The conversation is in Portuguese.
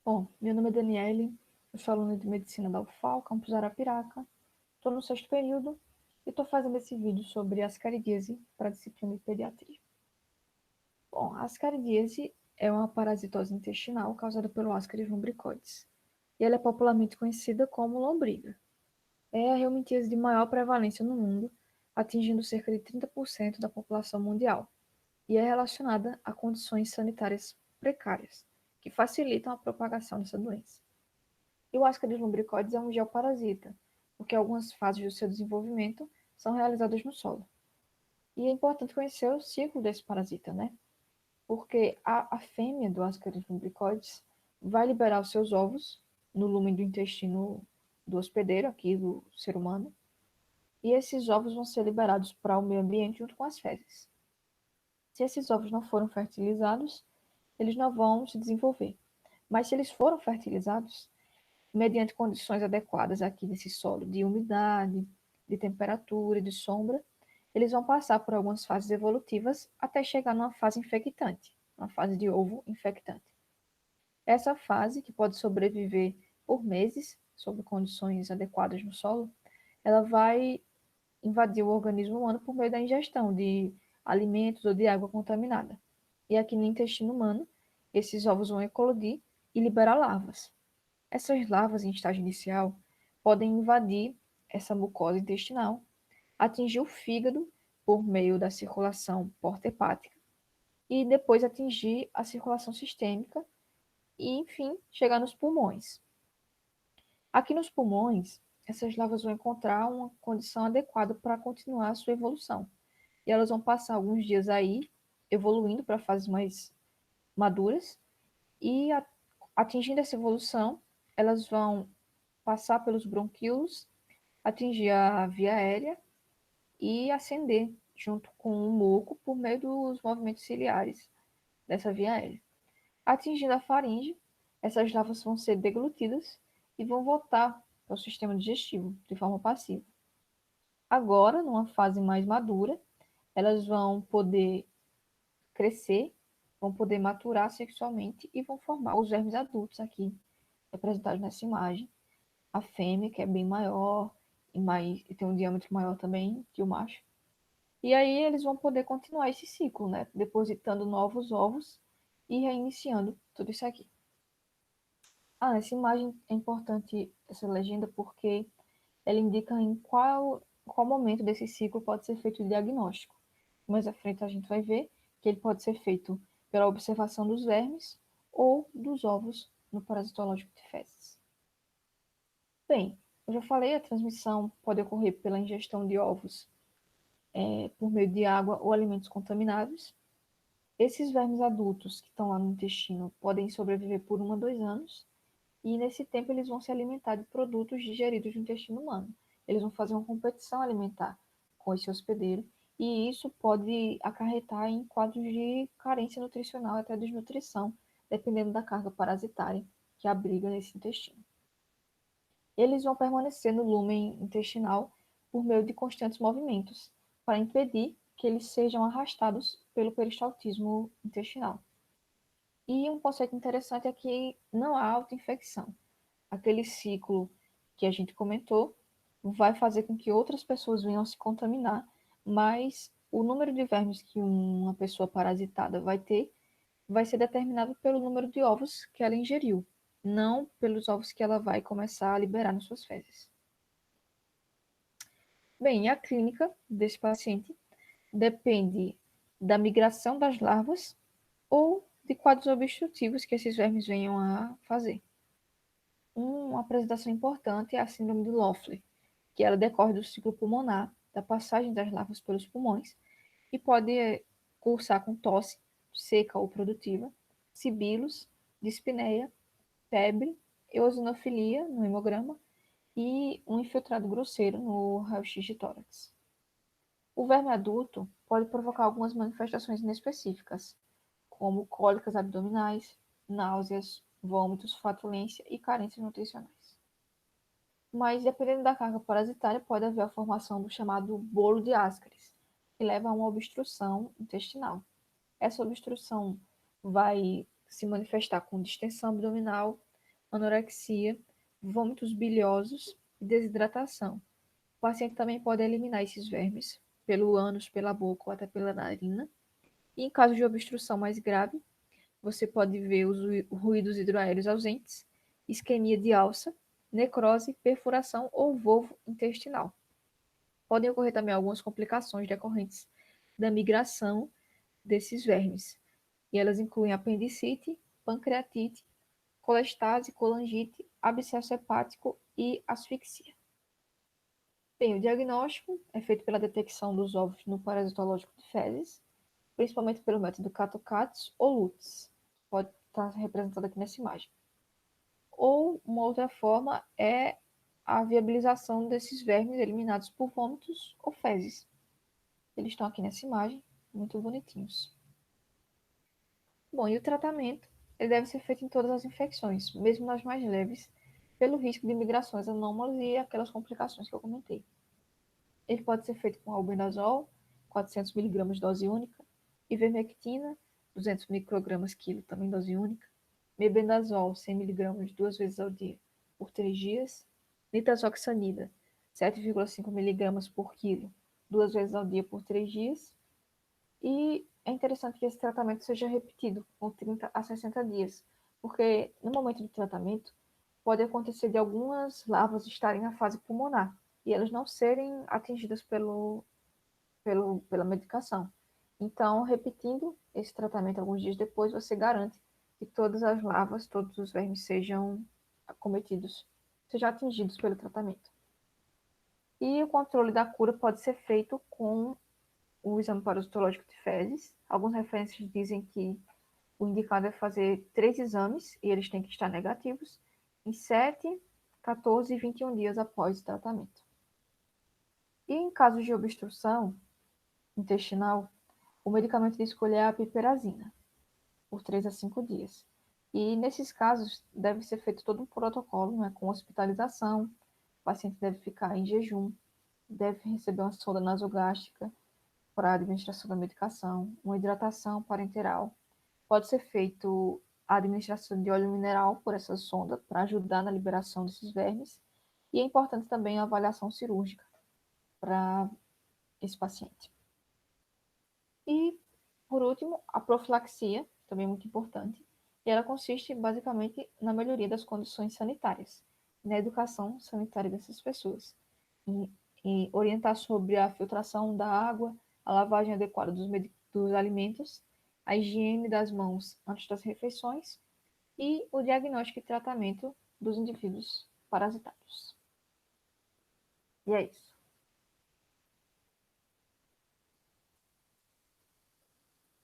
Bom, meu nome é Daniele, eu sou aluna de Medicina da UFAL, campus Arapiraca, estou no 6º período e estou fazendo esse vídeo sobre ascaridíase para a disciplina de pediatria. Bom, a ascaridíase é uma parasitose intestinal causada pelo Ascaris lumbricoides, e ela é popularmente conhecida como lombriga. É a reumatíase de maior prevalência no mundo, atingindo cerca de 30% da população mundial, e é relacionada a condições sanitárias precárias, que facilitam a propagação dessa doença. E o Ascaris lumbricoides é um geoparasita, porque algumas fases do seu desenvolvimento são realizadas no solo. E é importante conhecer o ciclo desse parasita, né? Porque a fêmea do Ascaris lumbricoides vai liberar os seus ovos no lumen do intestino do hospedeiro, aqui do ser humano, e esses ovos vão ser liberados para o meio ambiente junto com as fezes. Se esses ovos não foram fertilizados, eles não vão se desenvolver. Mas se eles foram fertilizados, mediante condições adequadas aqui desse solo, de umidade, de temperatura, de sombra, eles vão passar por algumas fases evolutivas até chegar numa fase infectante, uma fase de ovo infectante. Essa fase, que pode sobreviver por meses, sob condições adequadas no solo, ela vai invadir o organismo humano por meio da ingestão de alimentos ou de água contaminada. E aqui no intestino humano, esses ovos vão eclodir e liberar larvas. Essas larvas, em estágio inicial, podem invadir essa mucosa intestinal, atingir o fígado por meio da circulação porta-hepática e depois atingir a circulação sistêmica e, enfim, chegar nos pulmões. Aqui nos pulmões, essas larvas vão encontrar uma condição adequada para continuar a sua evolução. E elas vão passar alguns dias aí, evoluindo para fases mais maduras, e atingindo essa evolução, elas vão passar pelos bronquíolos, atingir a via aérea e ascender junto com o muco por meio dos movimentos ciliares dessa via aérea. Atingindo a faringe, essas larvas vão ser deglutidas e vão voltar para o sistema digestivo de forma passiva. Agora, numa fase mais madura, elas vão poder crescer, vão poder maturar sexualmente e vão formar os vermes adultos aqui, representados nessa imagem. A fêmea, que é bem maior e tem um diâmetro maior também que o macho. E aí eles vão poder continuar esse ciclo, né? Depositando novos ovos e reiniciando tudo isso aqui. Essa imagem é importante, essa legenda, porque ela indica em qual momento desse ciclo pode ser feito o diagnóstico. Mais à frente a gente vai ver que ele pode ser feito pela observação dos vermes ou dos ovos no parasitológico de fezes. Bem, eu já falei, a transmissão pode ocorrer pela ingestão de ovos por meio de água ou alimentos contaminados. Esses vermes adultos que estão lá no intestino podem sobreviver por 1 a 2 anos, e nesse tempo eles vão se alimentar de produtos digeridos do intestino humano. Eles vão fazer uma competição alimentar com esse hospedeiro, e isso pode acarretar em quadros de carência nutricional e até desnutrição, dependendo da carga parasitária que abriga nesse intestino. Eles vão permanecer no lúmen intestinal por meio de constantes movimentos, para impedir que eles sejam arrastados pelo peristaltismo intestinal. E um conceito interessante é que não há autoinfecção. Aquele ciclo que a gente comentou vai fazer com que outras pessoas venham se contaminar, mas o número de vermes que uma pessoa parasitada vai ter vai ser determinado pelo número de ovos que ela ingeriu, não pelos ovos que ela vai começar a liberar nas suas fezes. Bem, a clínica desse paciente depende da migração das larvas ou de quadros obstrutivos que esses vermes venham a fazer. Uma apresentação importante é a síndrome de Loeffler, que ela decorre do ciclo pulmonar, da passagem das larvas pelos pulmões, e pode cursar com tosse, seca ou produtiva, sibilos, dispneia, febre, eosinofilia no hemograma e um infiltrado grosseiro no raio-x de tórax. O verme adulto pode provocar algumas manifestações inespecíficas, como cólicas abdominais, náuseas, vômitos, flatulência e carências nutricionais. Mas, dependendo da carga parasitária, pode haver a formação do chamado bolo de Ascaris, que leva a uma obstrução intestinal. Essa obstrução vai se manifestar com distensão abdominal, anorexia, vômitos biliosos e desidratação. O paciente também pode eliminar esses vermes pelo ânus, pela boca ou até pela narina. E em caso de obstrução mais grave, você pode ver os ruídos hidroaéreos ausentes, isquemia de alça, necrose, perfuração ou volvo intestinal. Podem ocorrer também algumas complicações decorrentes da migração desses vermes, e elas incluem apendicite, pancreatite, colestase, colangite, abscesso hepático e asfixia. Bem, o diagnóstico é feito pela detecção dos ovos no parasitológico de fezes, principalmente pelo método Cato-Cates ou Lutz, pode estar representado aqui nessa imagem. Ou uma outra forma é a viabilização desses vermes eliminados por vômitos ou fezes. Eles estão aqui nessa imagem, muito bonitinhos. Bom, e o tratamento? Ele deve ser feito em todas as infecções, mesmo nas mais leves, pelo risco de migrações anômalas e aquelas complicações que eu comentei. Ele pode ser feito com albendazol, 400 mg dose única, ivermectina, 200 microgramas quilo, também dose única, mebendazol, 100 mg 2 vezes ao dia, por 3 dias, nitazoxanida, 7,5 mg por quilo, 2 vezes ao dia por 3 dias, e é interessante que esse tratamento seja repetido por 30 a 60 dias, porque no momento do tratamento pode acontecer de algumas larvas estarem na fase pulmonar e elas não serem atingidas pela medicação. Então, repetindo esse tratamento alguns dias depois, você garante que todas as larvas, todos os vermes sejam acometidos, sejam atingidos pelo tratamento. E o controle da cura pode ser feito com o exame parasitológico de fezes. Algumas referências dizem que o indicado é fazer 3 exames e eles têm que estar negativos em 7, 14 e 21 dias após o tratamento. E em casos de obstrução intestinal, o medicamento de escolha é a piperazina, por 3 a 5 dias. E nesses casos, deve ser feito todo um protocolo, né, com hospitalização, o paciente deve ficar em jejum, deve receber uma sonda nasogástrica para a administração da medicação, uma hidratação parenteral. Pode ser feito a administração de óleo mineral por essa sonda para ajudar na liberação desses vermes. E é importante também a avaliação cirúrgica para esse paciente. E, por último, a profilaxia, também muito importante, e ela consiste basicamente na melhoria das condições sanitárias, na educação sanitária dessas pessoas, em orientar sobre a filtração da água, a lavagem adequada dos alimentos, a higiene das mãos antes das refeições e o diagnóstico e tratamento dos indivíduos parasitados. E é isso.